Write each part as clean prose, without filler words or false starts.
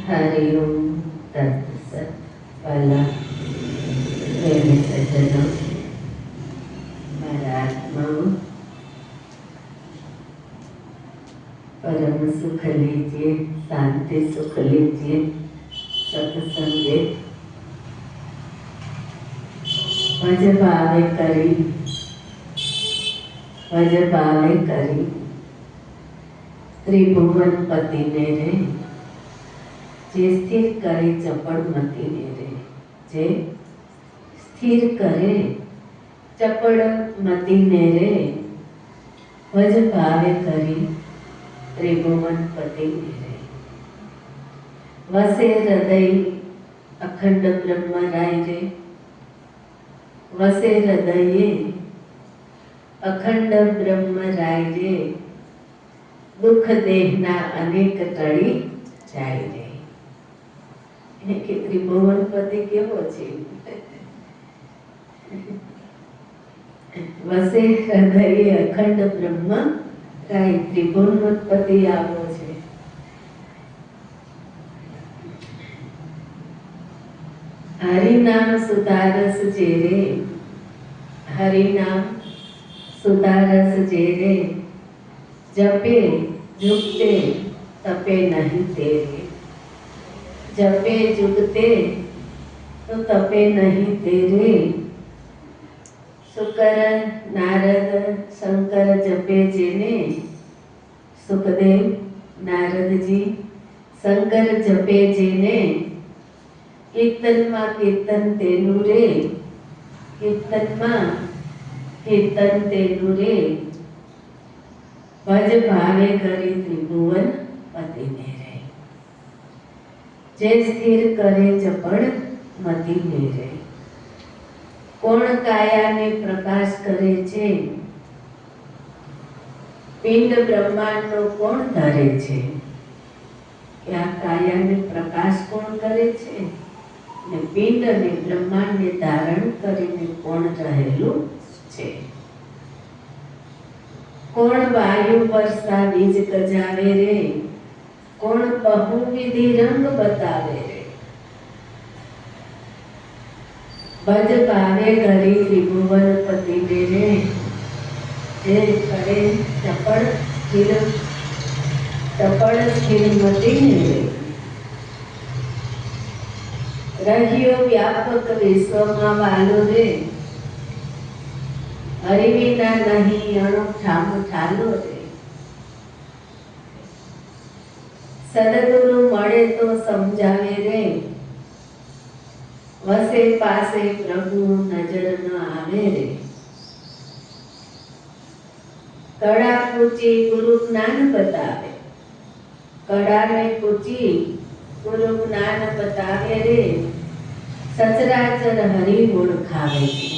हरिओम तत्सत। पहला प्रेमी सज्जनों, मारा आत्माओं, परम सुख लीजिए, शांति सुख लीजिए। सत्संगे भज भावे करी, भज भावे करी। त्रिभुवन पति मेरे, जे स्थिर करे चपड़ मती मेरे। जे स्थिर करे चपड़ मती मेरे, भज भावे करी। त्रिभुवन पति मेरे। वसे हृदय अखंड ब्रह्म राय रे। वसे हृदये अखंड ब्रह्म राय रे। दुख देहना अनेक टળી જાય રે। એને કે ત્રિભુવન પતિ કેવો છે? વસે હૃદયે અખંડ બ્રહ્મ રાય। ત્રિભુવન પતિ આવો છે। હરિ નામ સુધારસ જેરે, હરિ નામ સુધારસ જેરે। जपे जुगते तपे नहीं तेरे। जपे जुगते तो तपे नहीं तेरे। शुकर नारद शंकर जपे जेने। सुखदेव नारद जी शंकर जपे जेने। कीर्तन मा कीर्तन तेनु रे। कीर्तन मा कीर्तन तेनु रे। भज भावे करी त्रिभुवन पति मेरे। जे स्थिर करे चपड़ मती मेरे। कोण काया ने प्रकाश करे छे? पिंड ब्रह्मांड नो कोण धरे छे? क्या काया ने प्रकाश कोण करे छे? ने पिंड ने ब्रह्मांड ने धारण करीने कोण रहेलू छे? कोण वायु वर्षा बीज गजावे रे। कोण बहुविधि रंग बतावे रे। भज भावे करी त्रिभुवन पति मेरे। जे करे चपड़ स्थिर मति मेरे। रहियो व्यापक विश्व मा वालो रे। हरि विना नहीं अणु ठाम ठालो रे। सदगुरु मळे तो समझावे रे। वसे पासे प्रभु नजर न आवे रे। कड़ा पूछी गुरु ज्ञान बतावे। कड़ा में पूछी गुरु ज्ञान बतावे रे। सचराचर हरि गुण खावे रे।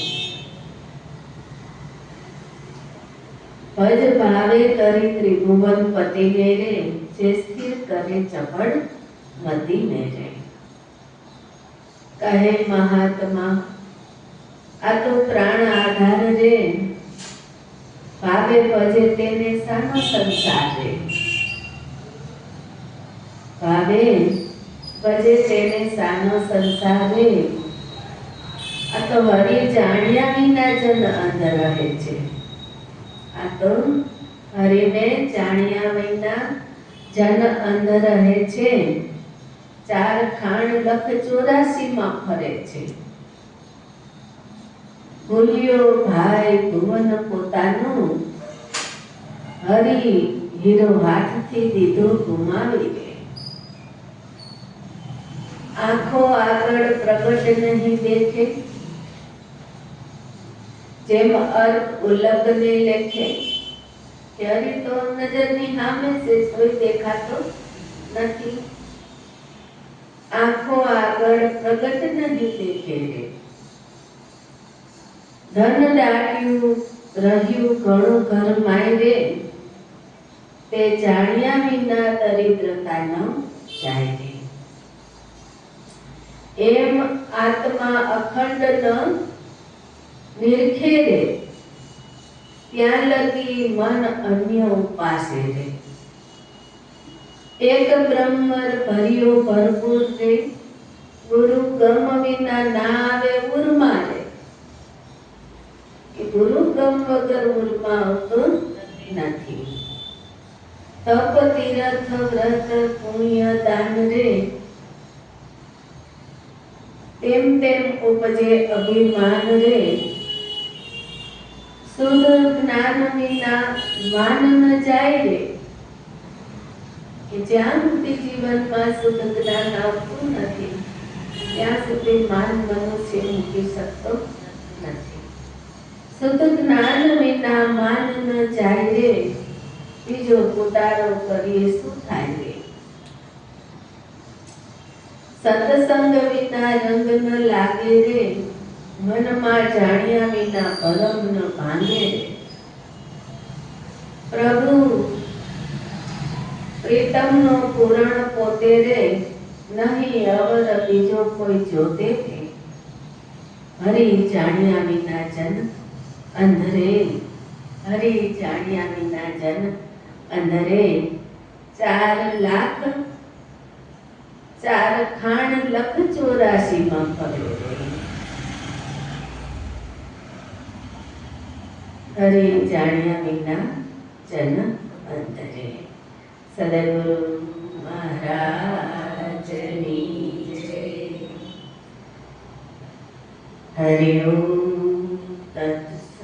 भज भावे करी त्रिभुवन पति मेरे। जे स्थिर करे चपड़ मति मेरे। कहे महात्मा आ तो प्राण आधार रे। भावे भजे तेने सानो संसार रे। भावे भजे तेने सानो संसार रे। आ तो हरि जाण्या विना जन अंदर रहे छे। आ तो हरिने जाण्या विना जन अंदर रहे छे। चार खाण लख 84 માં ફરે છે। ભૂલ્યો ભાઈ ભુવન પોતાનું। હરિ હીરો હાથથી દીધો ગુમાવી રે। આંખો આગળ પ્રગટ નહીં દેખે। જેમ અર્થ ઉલ્લંઘને લેખે કે હરી તો નજરની સામે છે, કોઈ દેખાતો નથી। આંખો આગળ પ્રગટ નહીં દેખે રે। ધન દાટ્યું રહ્યું ઘણું ઘર માય રે। તે જાણ્યા વિના દરિદ્રતા ન જાય રે। એમ આત્મા અખંડ ન નિરખે રે। ત્યાં લગી મન અન્ય ઉપાસે રે। એક બ્રહ્મર ભર્યો ભરપૂર રે, ગુરુ ગમ વિના ના આવે ઉર્મા રે. કે ગુરુ ગમ વગર ઉર્મા આવતો નથી. તપ તીરથ વ્રત પુણ્ય દાન રે, તેમ તેમ ઉપજે અભિમાન રે. શુદ્ધ જ્ઞાન વિના માન ન જાય રે. કે જ્યાં સુધી જીવનમાં શુદ્ધ જ્ઞાન આવતું નથી ત્યાં સુધી માન મનુષ્ય મૂકી શકતો નથી. શુદ્ધ જ્ઞાન વિના માન ન જાય રે. બીજો પોતારો કરીએ શું થાય રે. સત્સંગ વિના રંગ ન લાગે રે, મનમાં જાણ્યા વિના ભરમ ન ભાંગે રે. પ્રભુ પ્રીતમનો પૂરણ પોતે રે, નહીં અવર બીજો કોઈ જોતે રે. હરી જાણ્યા વિના જન અંધરે, હરી જાણ્યા વિના જન અંધરે. 4 લાખ 4 ખાણ લખ 84 માં ફરે રે. હરી જાણ્યા વિના જન અંધરે. સદગુરુ મહારાજની જય. હરિ ઓમ તત્સત.